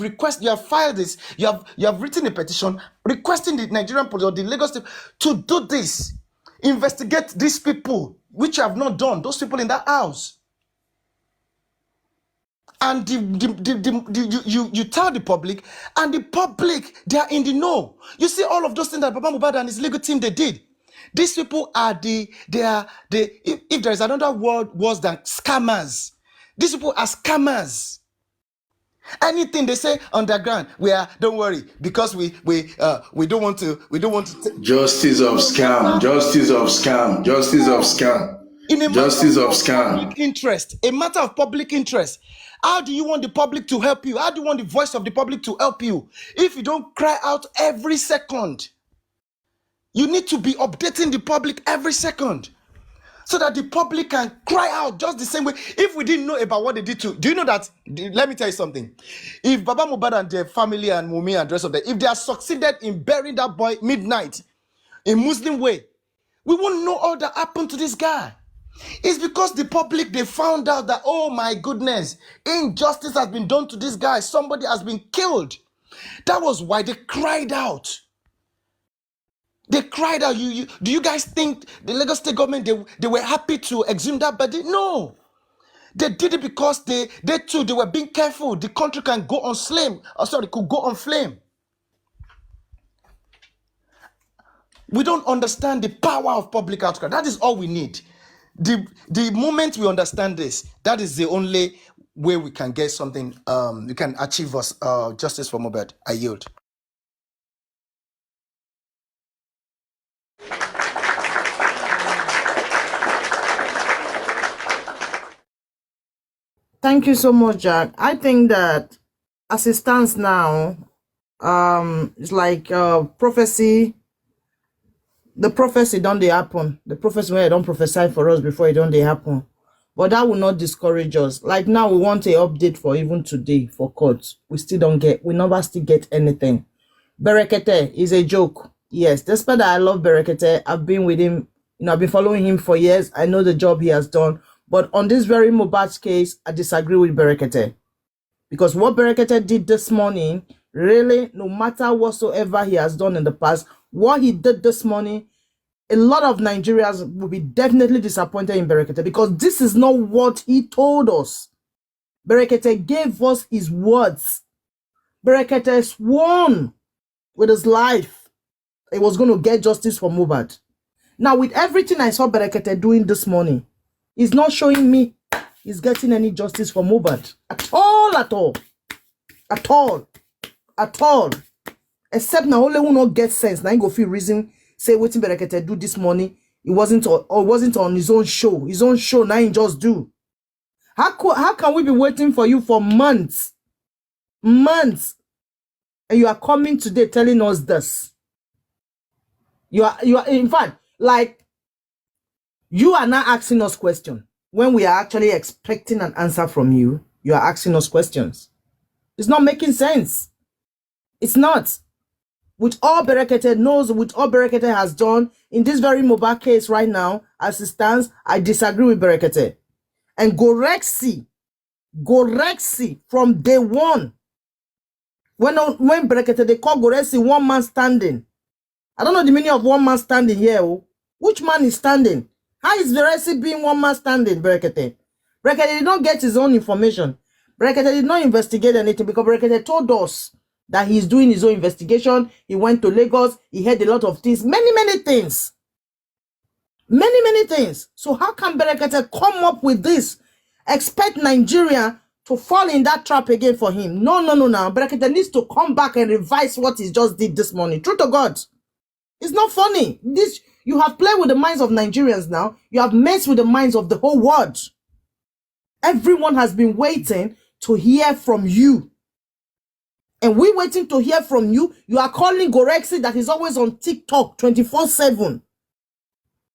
filed this, you have written a petition requesting the Nigerian police or the Lagos state to do this. Investigate these people, which you have not done, those people in that house. And you tell the public, and the public, they are in the know. You see all of those things that Baba Mohbad and his legal team, they did. These people are if there is another word worse than scammers. These people are scammers. Anything they say underground, don't worry, because we don't want to Justice of scam. In a Justice of scam. Public interest, a matter of public interest. How do you want the public to help you? How do you want the voice of the public to help you if you don't cry out every second? You need to be updating the public every second so that the public can cry out just the same way. If we didn't know about what they did to, do you know that? Let me tell you something. If Baba Mohbad and their family and Mumi and the rest of them, if they have succeeded in burying that boy midnight in Muslim way, we won't know all that happened to this guy. It's because the public, they found out that, oh my goodness, injustice has been done to this guy. Somebody has been killed. That was why they cried out. They cried out. Do you guys think the Lagos state government, they were happy to exhume that body? No. They did it because they too, they were being careful. The country can go on flame. Could go on flame. We don't understand the power of public outcry. That is all we need. The moment we understand this, that is the only way we can get something, we can achieve justice for Mohbad. I yield. Thank you so much, Jack. I think that as it stands now, it's like prophecy. The prophecy don't they happen. The prophecy where don't prophesy for us before it don't they happen. But that will not discourage us. Like now we want a update for even today for court. We never still get anything. Berekete is a joke. Yes, despite that I love Berekete, I've been with him, I've been following him for years. I know the job he has done. But on this very Mohbad's case, I disagree with Berekete. Because what Berekete did this morning, really, no matter whatsoever he has done in the past, what he did this morning, a lot of Nigerians will be definitely disappointed in Berekete because this is not what he told us. Berekete gave us his words. Berekete sworn with his life he was going to get justice for Mohbad. Now, with everything I saw Berekete doing this morning, he's not showing me he's getting any justice for Mohbad. At all, at all. At all. At all. Except now only will not get sense. Now he go feel reason say what Berekete do this morning. It wasn't on his own show. His own show now he just do. How can we be waiting for you for months? Months. And you are coming today telling us this. You are in fact, like, you are not asking us questions. When we are actually expecting an answer from you, you are asking us questions. It's not making sense. It's not. with all Berekete knows, with all Berekete has done in this very Mohbad case right now, as it stands, I disagree with Berekete. And Gorexi from day one. When Berekete, they call Gorexi one man standing. I don't know the meaning of one man standing here. Oh. Which man is standing? How is Gorexi being one man standing, Berekete? Berekete did not get his own information. Berekete did not investigate anything because Berekete told us that he's doing his own investigation. He went to Lagos. He heard a lot of things. Many things. Many things. So how can Berekete come up with this? Expect Nigeria to fall in that trap again for him. No. Berekete needs to come back and revise what he just did this morning. True to God. It's not funny. This, you have played with the minds of Nigerians now. You have messed with the minds of the whole world. Everyone has been waiting to hear from you. And we're waiting to hear from you. You are calling Gorexi that is always on TikTok 24/7.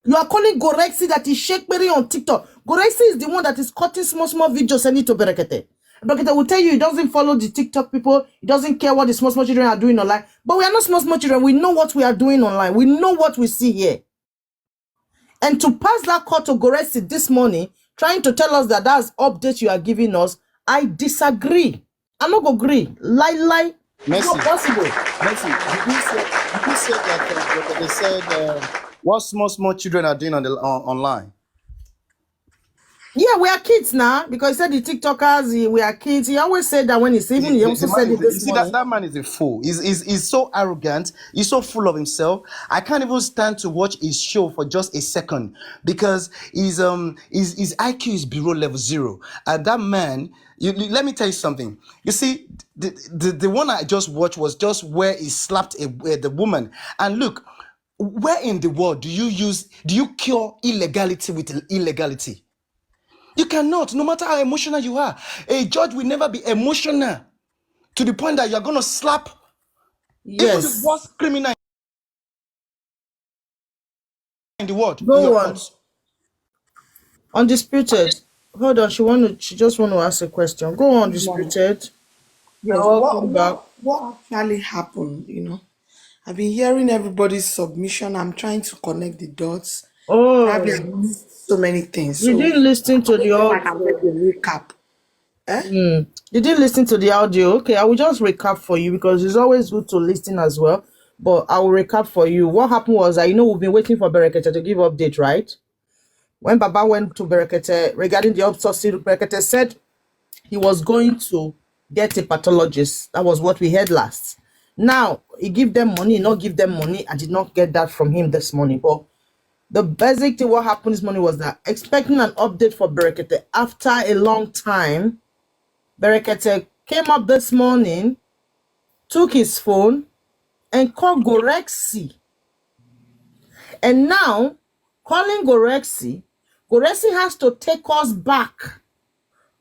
You are calling Gorexi that is Shakespeare on TikTok. Gorexi is the one that is cutting small videos sending to Berekete. Berekete will tell you he doesn't follow the TikTok people. He doesn't care what the small children are doing online. But we are not small children. We know what we are doing online. We know what we see here. And to pass that call to Gorexi this morning, trying to tell us that that's update you are giving us, I disagree. I'm not going to agree. Lie. It's not possible. Mercy, did you say that they said what small children are doing on the online? Yeah, we are kids now because he said the TikTokers, we are kids. He always said that when he's even, he also said it this morning. That man is a fool. He's so arrogant. He's so full of himself. I can't even stand to watch his show for just a second because his IQ is below level 0. And that man, let me tell you something. You see, the one I just watched was just where he slapped the woman. And look, where in the world do you cure illegality with illegality? You cannot, no matter how emotional you are. A judge will never be emotional to the point that you're going to slap even the worst criminal in the world. Go on. Undisputed. Hold on, she just want to ask a question. Go on, Undisputed. Yes, what actually happened, I've been hearing everybody's submission. I'm trying to connect the dots. Oh, Probably I missed so many things. You didn't listen to the audio. I can make a recap. You didn't listen to the audio. Okay, I will just recap for you because it's always good to listen as well. But I will recap for you. What happened was that we've been waiting for Berekete to give update, right? When Baba went to Berekete regarding the autopsy, Berekete said he was going to get a pathologist. That was what we heard last. Now, he give them money, not give them money. I did not get that from him this morning. But the basic thing what happened this morning was that expecting an update for Berekete after a long time, Berekete came up this morning, took his phone, and called Gorexi. And now, calling Gorexi has to take us back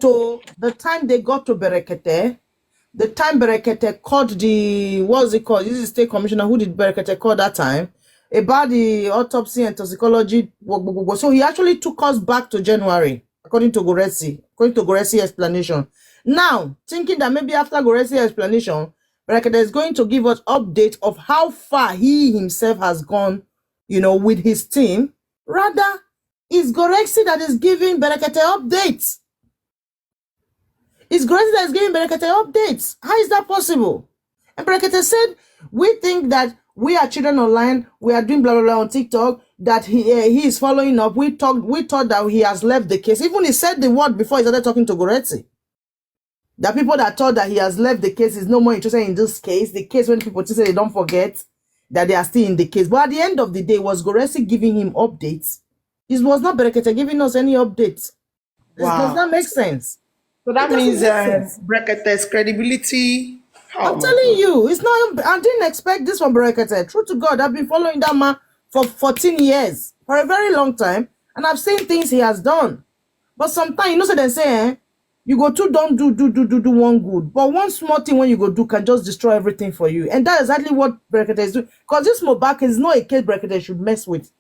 to the time they got to Berekete, the time Berekete called what's it called? This is State Commissioner. Who did Berekete call that time? About the autopsy and toxicology. So he actually took us back to January, according to Gorexi explanation. Now, thinking that maybe after Gorexi explanation, Berekete is going to give us update of how far he himself has gone, with his team. Rather, it's Gorexi that is giving Berekete updates. It's Gorexi that is giving Berekete updates. How is that possible? And Berekete said, we think that we are children online, we are doing blah, blah, blah on TikTok, that he is following up. We thought that he has left the case. Even he said the word before he started talking to Gorexi. That people that thought that he has left the case is no more interested in this case. The case when people say they don't forget that they are still in the case. But at the end of the day, was Gorexi giving him updates? It was not Berekete giving us any updates. Wow. Does that make sense? So that means Berekete's credibility. I'm telling you, it's not. I didn't expect this from Berekete. True to God, I've been following that man for 14 years, for a very long time, and I've seen things he has done. But sometimes, so they say, you go to don't do one good, but one small thing when you go do can just destroy everything for you, and that's exactly what Berekete is doing. Because this Mohbad is not a case Berekete should mess with.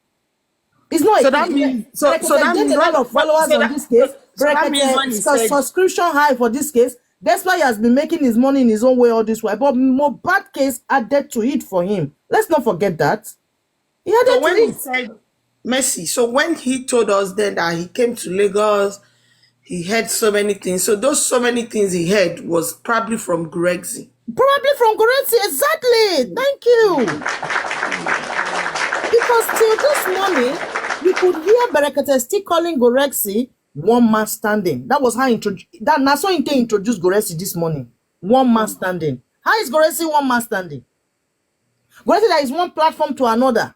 It's not. So that means so that means a lot of followers on this case. Berekete subscription high for this case. That's why he has been making his money in his own way all this way. But Mohbad case added to it for him. Let's not forget that. He added So to when he it. said Messi, so when he told us then that he came to Lagos, he heard so many things. So those so many things he heard was probably from Grexy. Probably from Goretti, exactly. Thank you. Because till this morning, you could hear Berekete still calling Goretti one man standing. That was how Naso Inte introduced Goretti this morning. One man standing. How is Goretti one man standing? Goretti that is one platform to another.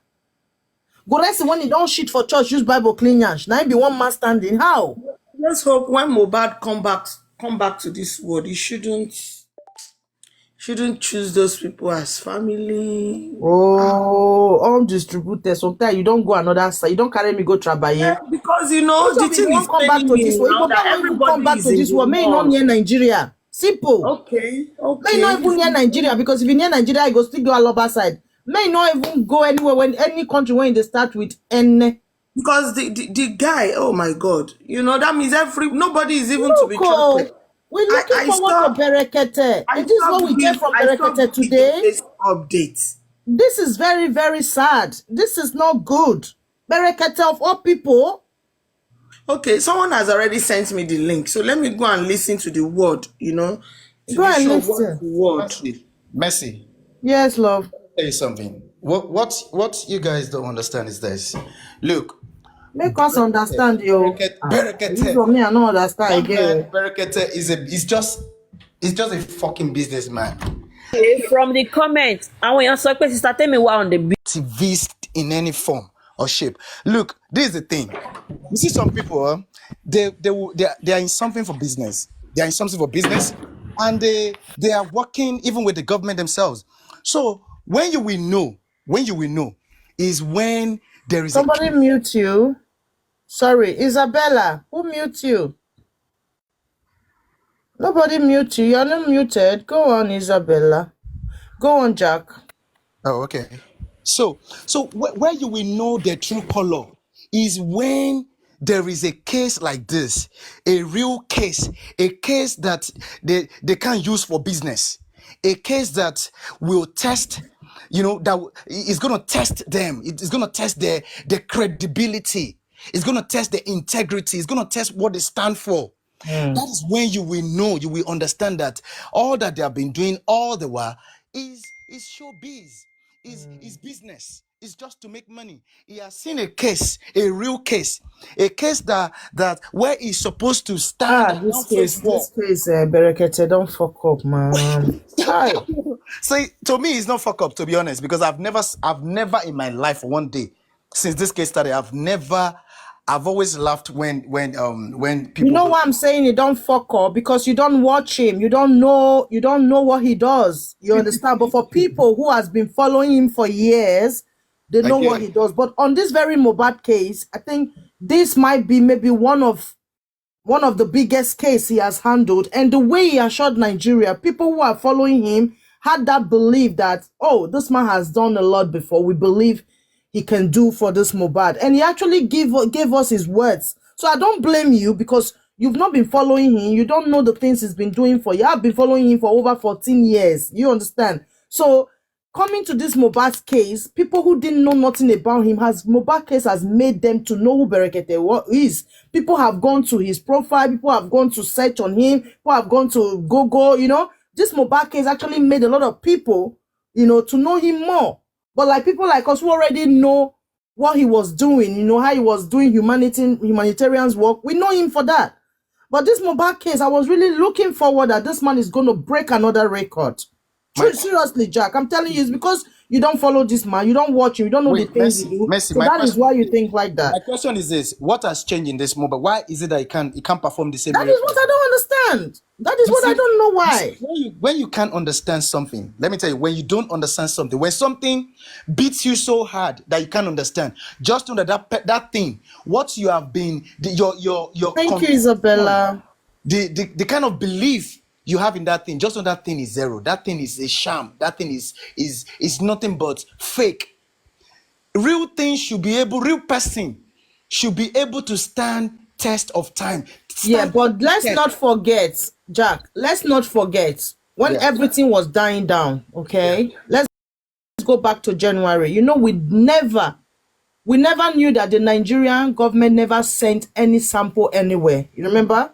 Goretti when he don't shit for church, use Bible clean yansh. Now he be one man standing. How? Let's hope when Mohbad come back to this world, he shouldn't choose those people as family. Oh, undistributed. Sometimes you don't go another side. You don't carry me go Trabaye. Because the thing is come back paining to me this world. now But that not even come back everybody to is this in world. May not near Nigeria. Simple. Okay. May not even near Nigeria, because if you near Nigeria, you go still go Aloba side. May not even go anywhere when any country when they start with N. Because the guy, oh my God, that means nobody is even to be trusted. We're looking forward to Berekete. And this is what we get from Berekete today. This update. This is very, very sad. This is not good. Berekete of all people. Okay, someone has already sent me the link. So let me go and listen to the word, to go be and sure listen. what the word. Messi. Yes, love. Tell you something. What you guys don't understand is this. Look. Make us understand, yo. Berekete. This for me, I don't understand again. Berekete is just a fucking businessman. From the comments, I want you to Sister Temi were on the activist in any form or shape. Look, this is the thing. You see some people, they are in something for business. They are in something for business, and they are working even with the government themselves. So when you will know is when there is somebody mute you. Sorry, Isabella, who mute you? Nobody mute you. You're not muted. Go on, Isabella. Go on, Jack. Oh, okay. So where you will know the true color is when there is a case like this, a real case, a case that they can use for business, a case that will test, that is going to test them. It's going to test their credibility. It's going to test their integrity. It's going to test what they stand for. That is when you will know, you will understand that all that they have been doing all the while is showbiz, is business. It's just to make money. He has seen a case, a real case, a case that where he's supposed to stand. This case, Berekete, don't fuck up, man. So to me, it's not fuck up, to be honest, because I've never in my life one day since this case started, I've always laughed when people. You know why I'm saying you don't fuck up? Because you don't watch him. You don't know what he does. You understand? But for people who has been following him for years, they know what he does. But on this very Mohbad case, I think this might be maybe one of the biggest case he has handled. And the way he assured Nigeria, people who are following him had that belief that, oh, this man has done a lot before. We believe he can do for this Mohbad. And he actually gave us his words. So I don't blame you, because you've not been following him. You don't know the things he's been doing for you. I've been following him for over 14 years. You understand? So coming to this Mohbad case, people who didn't know nothing about him, Mohbad case has made them to know who Berekete is. People have gone to his profile. People have gone to search on him. People have gone to Google, This Mohbad case actually made a lot of people, to know him more. But like people like us who already know what he was doing, how he was doing humanitarian work, we know him for that. But this Mohbad case, I was really looking forward that this man is going to break another record. Seriously, Jack, I'm telling you, it's because you don't follow this man, you don't watch him, you don't know the things he do. So that is why you think like that. My question is this: what has changed in this Mohbad? Why is it that he can't perform the same? That is what I don't understand. That is what I don't know why. When you can't understand something, let me tell you, when you don't understand something, when something beats you so hard that you can't understand, just know that thing, what you have been, your Thank you, Isabella. The kind of belief you have in that thing, just know that thing is zero. That thing is a sham. That thing is nothing but fake. Real person should be able to stand test of time. But let's not forget, Jack, let's not forget when everything was dying down, okay? Let's go back to January. You know, we never knew that the Nigerian government never sent any sample anywhere. You remember?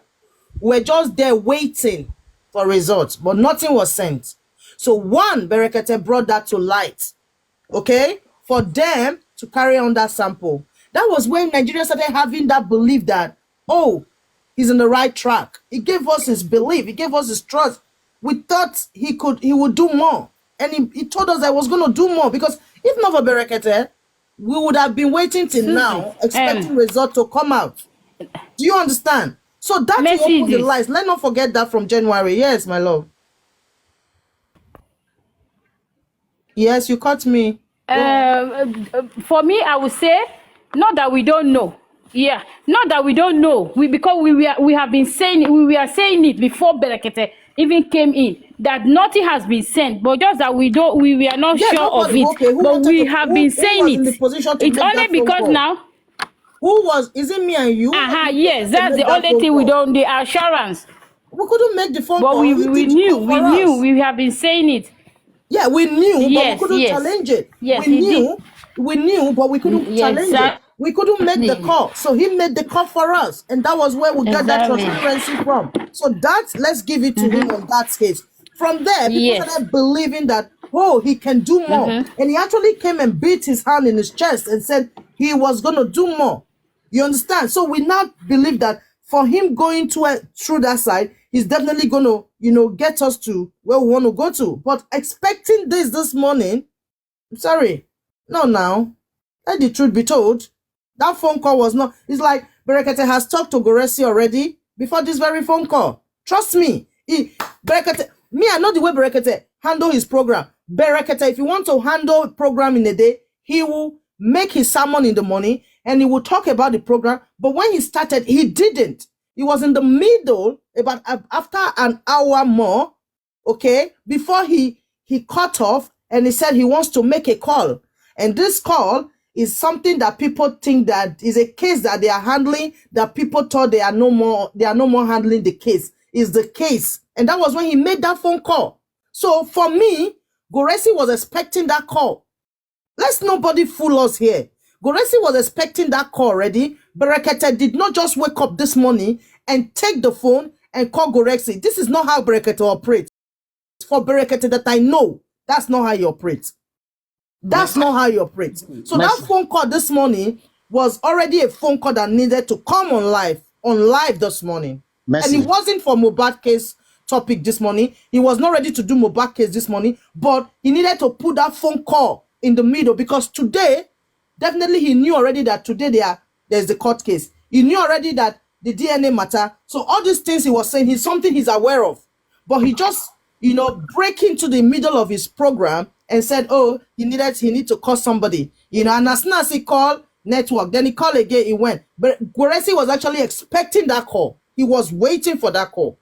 We're just there waiting for results, but nothing was sent. So one, Berekete brought that to light, okay? For them to carry on that sample. That was when Nigeria started having that belief that, oh, he's on the right track. He gave us his belief. He gave us his trust. We thought he would do more. And he told us that he was going to do more, because if not for Berekete, we would have been waiting till now, expecting results to come out. Do you understand? So that will open the lights. Let's not forget that from January. Yes, my love. Yes, you caught me. For me, I would say, not that we don't know. Yeah, not that we don't know. Because we have been saying it. We were saying it before Berekete even came in, that nothing has been sent, but just that we are not sure of it. Okay, but we have been saying it. It's only because now. Who was? Is it me and you? Yes, that's the only thing we don't. The assurance. We couldn't make the phone call. But we knew. We have been saying it. Yeah, we knew, but we couldn't challenge it. Yes, we knew, but we couldn't challenge it. We couldn't make the call. So he made the call for us. And that was where we got that transparency from. So let's give it to him on that case. From there, people started believing that, oh, he can do more. And he actually came and beat his hand in his chest and said he was going to do more. You understand? So we now believe that for him going through that side, he's definitely going to, get us to where we want to go to. But expecting this morning, I'm sorry. No, now. Let the truth be told. That phone call was not. It's like Berekete has talked to Goresi already before this very phone call. Trust me. Berekete, I know the way Berekete handle his program. Berekete, if you want to handle a program in a day, he will make his sermon in the morning and he will talk about the program. But when he started, he didn't. He was in the middle, about after an hour more, okay, before he cut off and he said he wants to make a call. And this call is something that people think that is a case that they are handling, that people thought they are no more handling the case. Is the case. And that was when he made that phone call. So for me, Goresi was expecting that call. Let's nobody fool us here. Goresi was expecting that call already. Berekete did not just wake up this morning and take the phone and call Goresi. This is not how Berekete operates. For Berekete that I know, that's not how he operates. That's not how he operates. So that phone call this morning was already a phone call that needed to come on live this morning. And it wasn't for Mohbad case topic this morning. He was not ready to do Mohbad case this morning, but he needed to put that phone call in the middle because today, definitely he knew already that today there's the court case. He knew already that the DNA matter. So all these things he was saying, he's something he's aware of. But he just, break into the middle of his program and said, oh, he need to call somebody. And as soon as he called network, then he called again, he went. But Goresi was actually expecting that call. He was waiting for that call.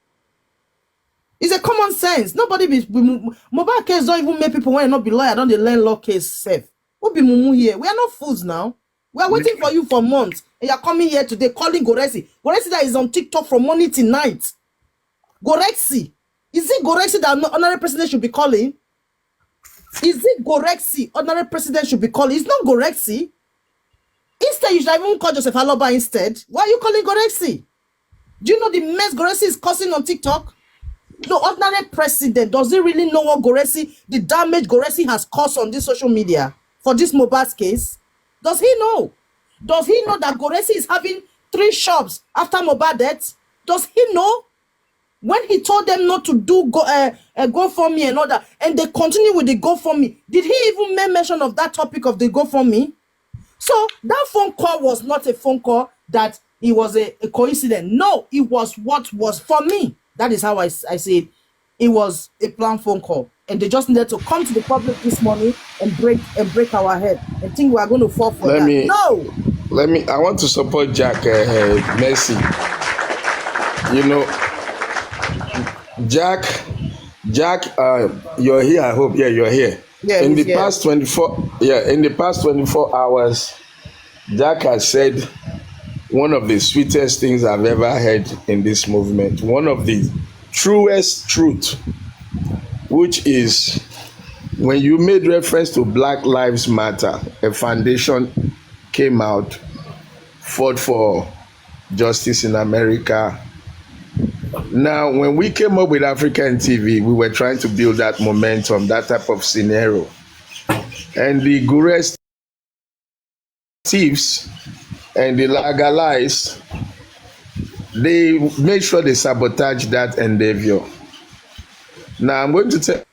It's a common sense. Nobody Mohbad case don't even make people want to not be lawyer, don't they learn law case safe. What be mumu here? We are not fools now. We are waiting for you for months. And you are coming here today calling Goresi. Goresi that is on TikTok from morning till night. Goresi. Is it Goresi that honorary president should be calling? Is it Goresi ordinary president should be calling? It's not Goresi. Instead, you should even call Joseph Aloba instead. Why are you calling Goresi? Do you know the mess Goresi is causing on TikTok? The ordinary president, does he really know what the damage Goresi has caused on this social media for this Mohbad case? Does he know? Does he know that Goresi is having 3 shops after Mohbad death? Does he know? When he told them not to do GoFundMe and all that, and they continue with the GoFundMe, did he even make mention of that topic of the GoFundMe? So that phone call was not a phone call that it was a coincidence. No, it was what was for me. That is how I say it. It was a planned phone call. And they just needed to come to the public this morning and break our head and think we are going to fall for that. No. I want to support Jack Mercy. Jack, you're here. I hope. Yeah, you're here. Yeah, in the past 24 hours, Jack has said one of the sweetest things I've ever heard in this movement. One of the truest truth, which is when you made reference to Black Lives Matter, a foundation came out, fought for justice in America. Now, when we came up with African TV, we were trying to build that momentum, that type of scenario. And the Gures thieves and the legalized, they made sure they sabotage that endeavor. Now, I'm going to tell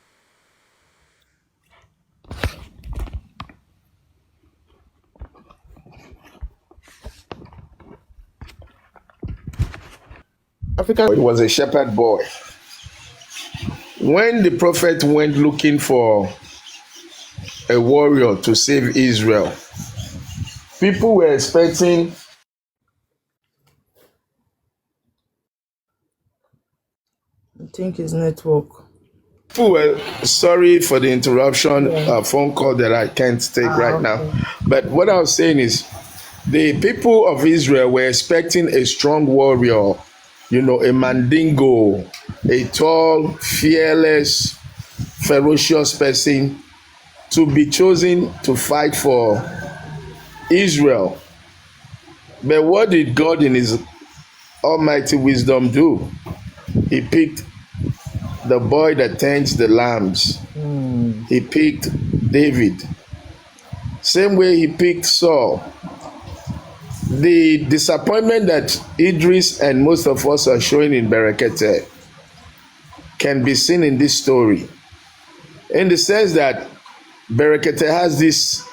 African. it was a shepherd boy. When the prophet went looking for a warrior to save Israel, people were expecting I think his network. people were sorry for the interruption, a phone call that I can't take right now. But what I was saying is the people of Israel were expecting a strong warrior, you know, a mandingo, a tall, fearless, ferocious person to be chosen to fight for Israel. But what did God in his almighty wisdom do? He picked the boy that tends the lambs. He picked David. Same way he picked Saul. The disappointment that Idris and most of us are showing in Berekete can be seen in this story, in the sense that Berekete has this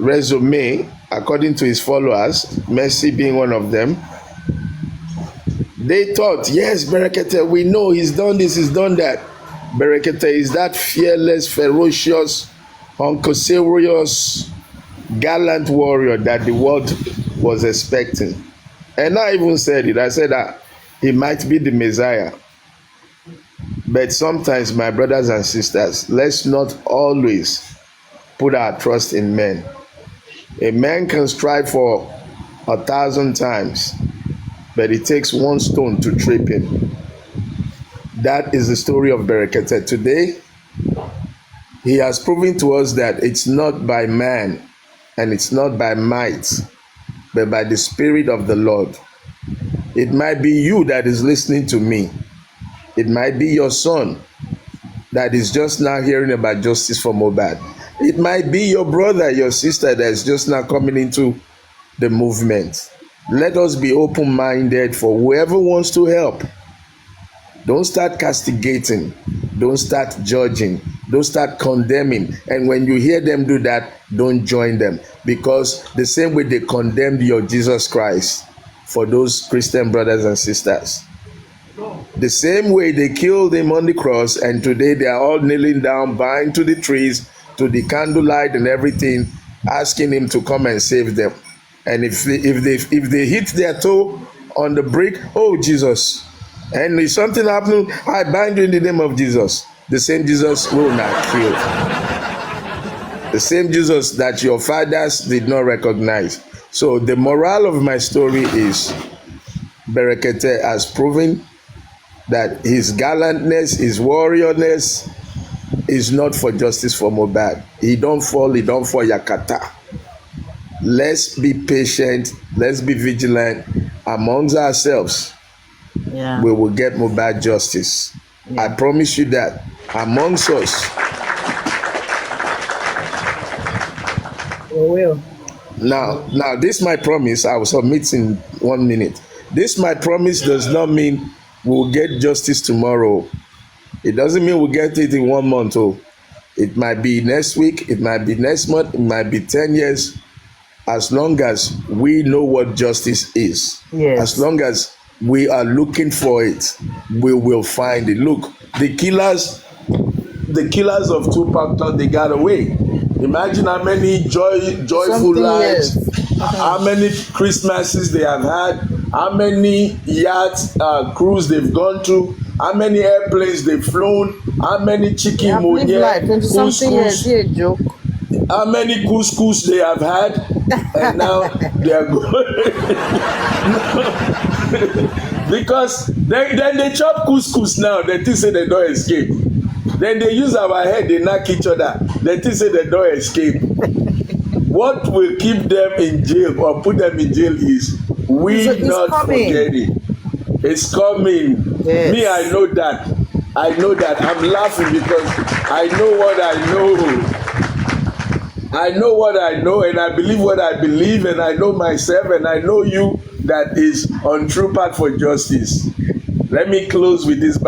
resume according to his followers, Mercy being one of them. They thought, yes, Berekete, we know he's done this, he's done that. Berekete is that fearless, ferocious, unconscious, gallant warrior that the world was expecting. And I even said it. I said that he might be the Messiah. But sometimes, my brothers and sisters, let's not always put our trust in men. A man can strive for 1,000 times, but it takes one stone to trip him. That is the story of Berekete. Today, he has proven to us that it's not by man and it's not by might, but by the Spirit of the Lord. It might be you that is listening to me. It might be your son that is just now hearing about justice for Mohbad. It might be your brother, your sister that is just now coming into the movement. Let us be open-minded for whoever wants to help. Don't start castigating. Don't start judging. Don't start condemning. And when you hear them do that, don't join them. Because the same way they condemned your Jesus Christ for those Christian brothers and sisters, the same way they killed him on the cross, and today they are all kneeling down, bowing to the trees, to the candlelight and everything, asking him to come and save them. And if they hit their toe on the brick, oh Jesus, and if something happened, I bind you in the name of Jesus. The same Jesus will not kill. The same Jesus that your fathers did not recognize. So the moral of my story is Berekete has proven that his gallantness, his warriorness is not for justice for Mohbad. He don't fall yakata. Let's be patient. Let's be vigilant amongst ourselves. Yeah. We will get Mohbad justice. Yeah. I promise you that. Amongst us. We will. Now, this my promise. I will submit in 1 minute. This my promise does not mean we'll get justice tomorrow. It doesn't mean we'll get it in 1 month. Oh, it might be next week. It might be next month. It might be 10 years. As long as we know what justice is, yes. As long as we are looking for it, we will find it. Look, the killers of Tupac, they got away. Imagine how many joyful lives, how many Christmases they have had, how many yachts, cruise they've gone to, how many airplanes they've flown, how many chicken joke. How many couscous they have had, and now they are going. Because Then they chop couscous now, they think say they don't escape. Then they use our head, they knock each other, they think say they don't escape. What will keep them in jail or put them in jail is It's not coming. forgetting. It's coming. Yes. Me, I know that. I know that. I'm laughing because I know what I know. I know what I know, and I believe what I believe, and I know myself, and I know you that is on true path for justice. Let me close with this.